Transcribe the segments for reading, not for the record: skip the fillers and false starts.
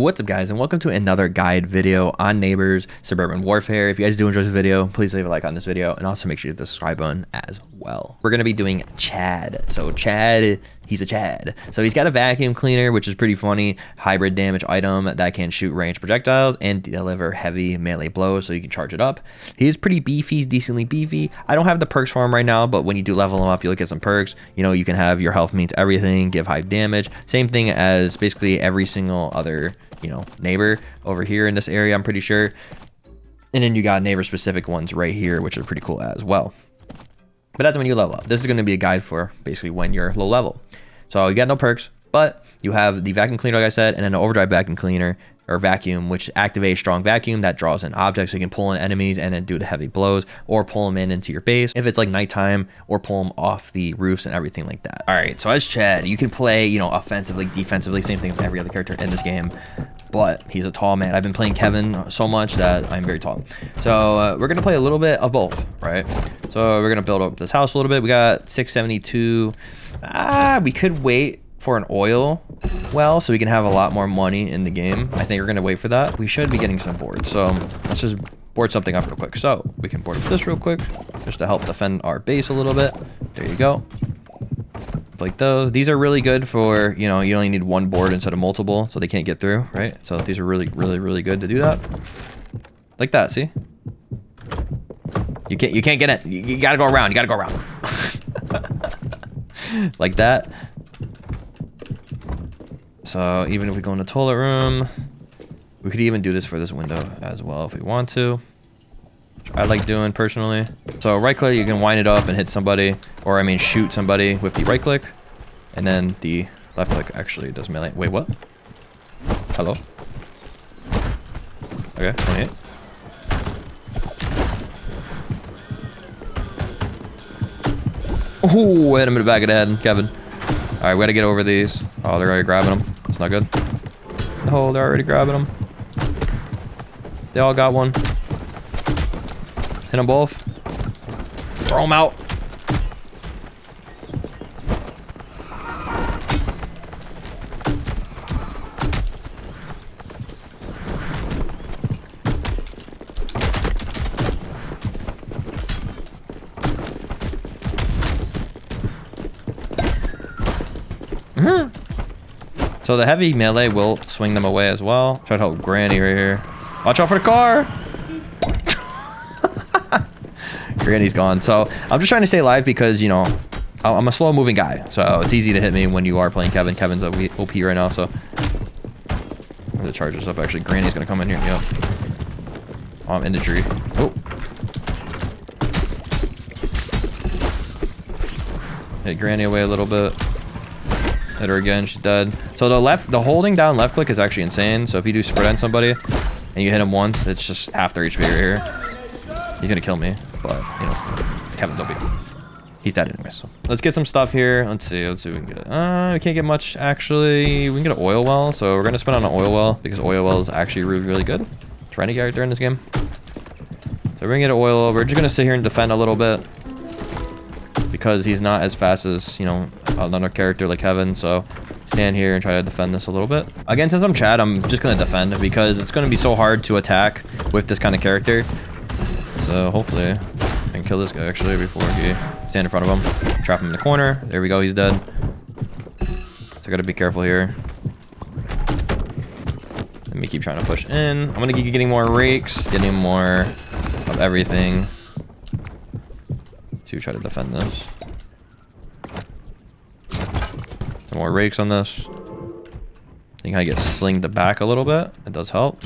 What's up, guys, and welcome to another guide video on Neighbors Suburban Warfare. If you guys do enjoy this video, please leave a like on this video and also make sure you hit the subscribe button as well. We're going to be doing Chad. So Chad, he's a Chad. So he's got a vacuum cleaner, which is pretty funny. Hybrid damage item that can shoot ranged projectiles and deliver heavy melee blows, so you can charge it up. He's pretty beefy. He's decently beefy. I don't have the perks for him right now, but when you do level him up, you'll get some perks. You know, you can have your health means everything, give high damage. Same thing as basically every single other, you know, neighbor over here in this area, I'm pretty sure. And then you got neighbor specific ones right here, which are pretty cool as well. But that's when you level up. This is going to be a guide for basically when you're low level. So you got no perks, but you have the vacuum cleaner, like I said, and then an overdrive vacuum cleaner or vacuum, which activates strong vacuum that draws in objects, so you can pull in enemies and then do the heavy blows, or pull them into your base if it's like nighttime, or pull them off the roofs and everything like that. All right, so as Chad, you can play, you know, offensively, defensively, same thing with every other character in this game, but he's a tall man. I've been playing Kevin so much that I'm very tall. So we're gonna play a little bit of both, right? So we're gonna build up this house a little bit. We got 672. We could wait for an oil well so we can have a lot more money in the game. I think we're gonna wait for that. We should be getting some boards, so let's just board something up real quick. So we can board up this real quick just to help defend our base a little bit. There you go. Like those, these are really good for, you know, you only need one board instead of multiple, so they can't get through, right? So these are really good to do that. Like that, see? You can't get it. You gotta go around. You gotta go around. Like that. So even if we go in the toilet room, we could even do this for this window as well if we want to, which I like doing personally. So right click, you can wind it up and hit somebody, or I mean shoot somebody with the right click, and then the left click actually does melee. Wait, what? Hello? Okay, 28. Oh, hit him in the back of the head, Kevin. All right, we gotta get over these. Oh, they're already grabbing them. That's not good. Oh, they're already grabbing them. They all got one. Hit them both. Throw them out. So the heavy melee will swing them away as well. Try to help Granny right here. Watch out for the car. Granny's gone. So I'm just trying to stay alive because, you know, I'm a slow moving guy. So it's easy to hit me when you are playing Kevin. Kevin's OP right now. So the charger's up. Actually, Granny's going to come in here. Yep. Oh, I'm in the tree. Oh. Hit Granny away a little bit. Hit her again, she's dead. So the holding down left click is actually insane. So if you do spread on somebody and you hit him once, it's just half their HP right here. He's gonna kill me, but you know, Kevin's OP. He's dead anyway. So let's get some stuff here. Let's see what we can get. We can't get much actually. We can get an oil well, so we're gonna spend on an oil well because oil well is actually really good. Trying to get right there in this game. So we're gonna get an oil well. We're just gonna sit here and defend a little bit, because he's not as fast as, you know, another character like Kevin. So stand here and try to defend this a little bit. Again, since I'm Chad, I'm just going to defend because it's going to be so hard to attack with this kind of character. So hopefully I can kill this guy actually before he stand in front of him. Trap him in the corner. There we go. He's dead. So I got to be careful here. Let me keep trying to push in. I'm going to keep getting more rakes, getting more of everything to try to defend this. Some more rakes on this. I think I get slinged back a little bit. It does help.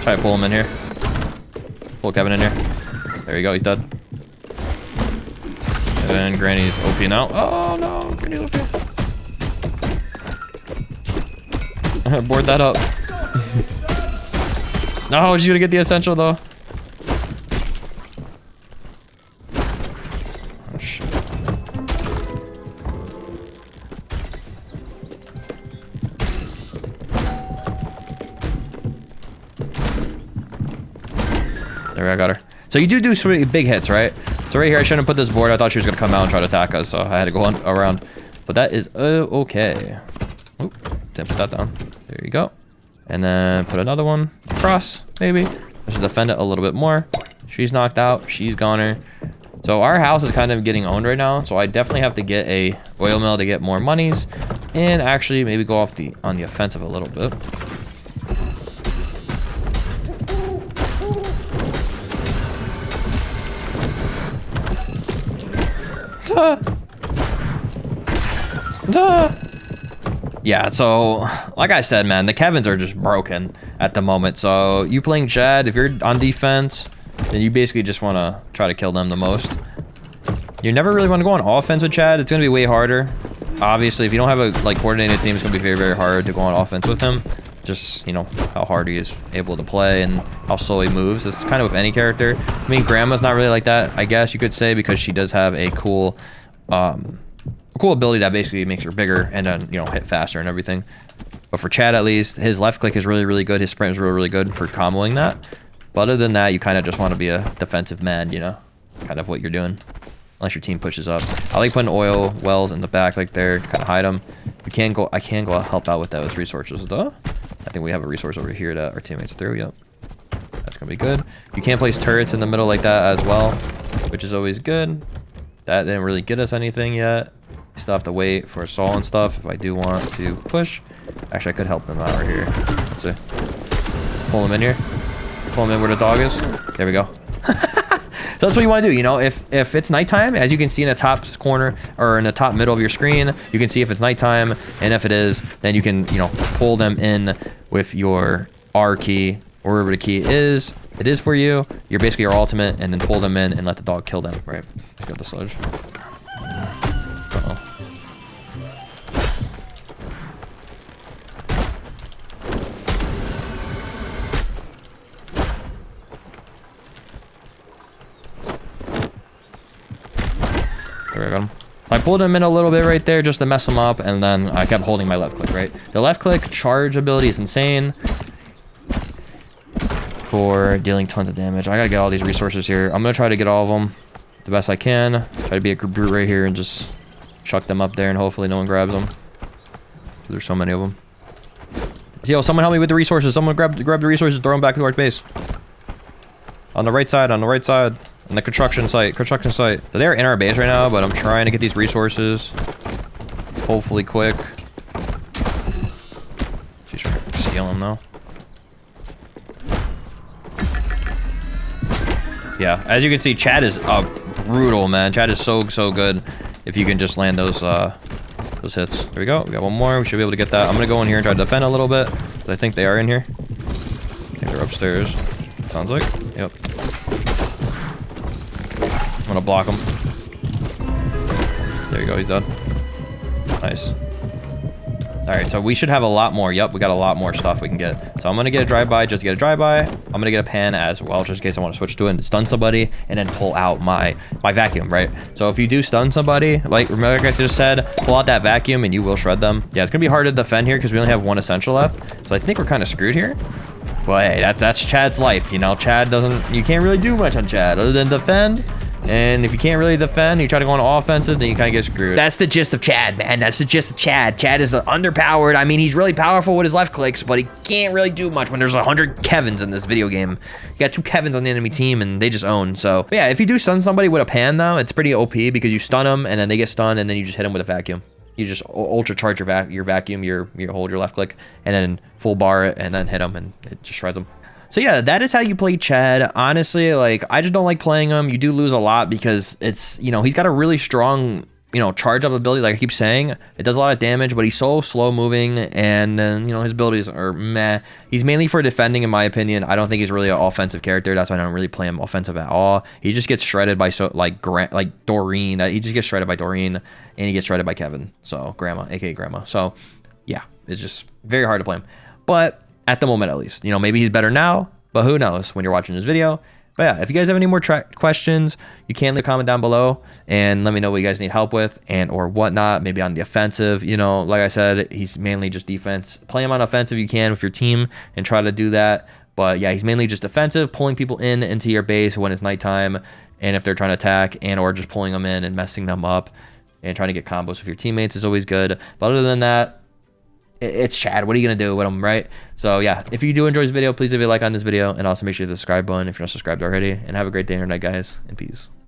Try to pull him in here. Pull Kevin in here. There you go, he's dead. And then Granny's OP now. Oh no, Granny's OP. Board that up. No, she's gonna get the essential though. Oh shit. There, I got her. So you do big hits, right? So right here, I shouldn't put this board. I thought she was going to come out and try to attack us, so I had to go on around. But that is okay. Oop, didn't put that down. There you go. And then put another one across, maybe. Let's defend it a little bit more. She's knocked out. She's goner. So our house is kind of getting owned right now. So I definitely have to get a oil mill to get more monies. And actually maybe go off on the offensive a little bit. Yeah, so like I said, man, the Kevins are just broken at the moment. So you playing Chad, if you're on defense, then you basically just want to try to kill them the most. You never really want to go on offense with Chad. It's going to be way harder. Obviously, if you don't have a like coordinated team, it's going to be very, very hard to go on offense with him. Just, you know, how hard he is able to play and how slow he moves. It's kind of with any character. I mean, Grandma's not really like that, I guess you could say, because she does have a cool ability that basically makes her bigger and then, you know, hit faster and everything. But for Chad, at least, his left click is really, really good. His sprint is really, really good for comboing that. But other than that, you kind of just want to be a defensive man, you know, kind of what you're doing. Unless your team pushes up. I like putting oil wells in the back like there, kind of hide them. I can go help out with those resources though. I think we have a resource over here that our teammates threw. Yep, that's gonna be good. You can't place turrets in the middle like that as well, which is always good. That didn't really get us anything yet. We still have to wait for Saul and stuff if I do want to push. Actually, I could help them out right here. Let's see. Pull them in here. Pull them in where the dog is. There we go. So that's what you want to do, you know, if it's nighttime, as you can see in the top corner or in the top middle of your screen, you can see if it's nighttime, and if it is, then you can, you know, pull them in with your R key, or wherever the key is, it is for you. You're basically your ultimate, and then pull them in and let the dog kill them, right? Let's get the sludge. Uh-oh. There, I got him. I pulled him in a little bit right there just to mess him up, and then I kept holding my left click, right? The left click charge ability is insane for dealing tons of damage. I gotta get all these resources here. I'm gonna try to get all of them the best I can. Try to be a brute right here and just chuck them up there, and hopefully no one grabs them. There's so many of them. Yo, someone help me with the resources. Someone grab the resources, throw them back to our base. On the right side, on the right side. On the construction site. So they're in our base right now, but I'm trying to get these resources. Hopefully quick. She's trying to steal them though. Yeah, as you can see, Chad is brutal, man. Chad is so good if you can just land those hits. There we go. We got one more. We should be able to get that. I'm gonna go in here and try to defend a little bit. I think they are in here. I think they're upstairs. Sounds like. Yep. I'm gonna block him. There you go, he's done. Nice. Alright, so we should have a lot more. Yep, we got a lot more stuff we can get. So I'm gonna get a drive-by just to get a drive-by. I'm gonna get a pan as well, just in case I want to switch to it and stun somebody, and then pull out my vacuum, right? So if you do stun somebody, like remember I just said, pull out that vacuum and you will shred them. Yeah, it's gonna be hard to defend here because we only have one essential left. So I think we're kind of screwed here. But hey, that's Chad's life, you know. Chad doesn't, you can't really do much on Chad other than defend. And if you can't really defend, you try to go on offensive, then you kind of get screwed. That's the gist of Chad, man. That's the gist of Chad. Chad is underpowered. I mean, he's really powerful with his left clicks, but he can't really do much when there's 100 Kevins in this video game. You got 2 Kevins on the enemy team, and they just own. So, but yeah, if you do stun somebody with a pan, though, it's pretty OP because you stun them, and then they get stunned, and then you just hit them with a vacuum. You just ultra charge your vacuum, you hold your left click, and then full bar it, and then hit them, and it just shreds them. So yeah, that is how you play Chad. Honestly, like, I just don't like playing him. You do lose a lot because it's, you know, he's got a really strong, you know, charge up ability. Like I keep saying, it does a lot of damage, but he's so slow moving, and then, you know, his abilities are meh. He's mainly for defending, in my opinion. I don't think he's really an offensive character. That's why I don't really play him offensive at all. He just gets shredded by like Doreen. He just gets shredded by Doreen, and he gets shredded by Kevin. So Grandma, aka Grandma. So yeah, it's just very hard to play him. But at the moment, at least, you know, maybe he's better now, but who knows when you're watching this video. But yeah, if you guys have any more questions, you can leave a comment down below and let me know what you guys need help with and or whatnot. Maybe on the offensive, you know, like I said, he's mainly just defense. Play him on offensive you can with your team and try to do that. But yeah, he's mainly just defensive, pulling people into your base when it's nighttime, and if they're trying to attack and or just pulling them in and messing them up and trying to get combos with your teammates is always good. But other than that, it's Chad. What are you going to do with them, right? So yeah, if you do enjoy this video, please leave a like on this video, and also make sure to hit the subscribe button if you're not subscribed already. And have a great day or night, guys, and peace.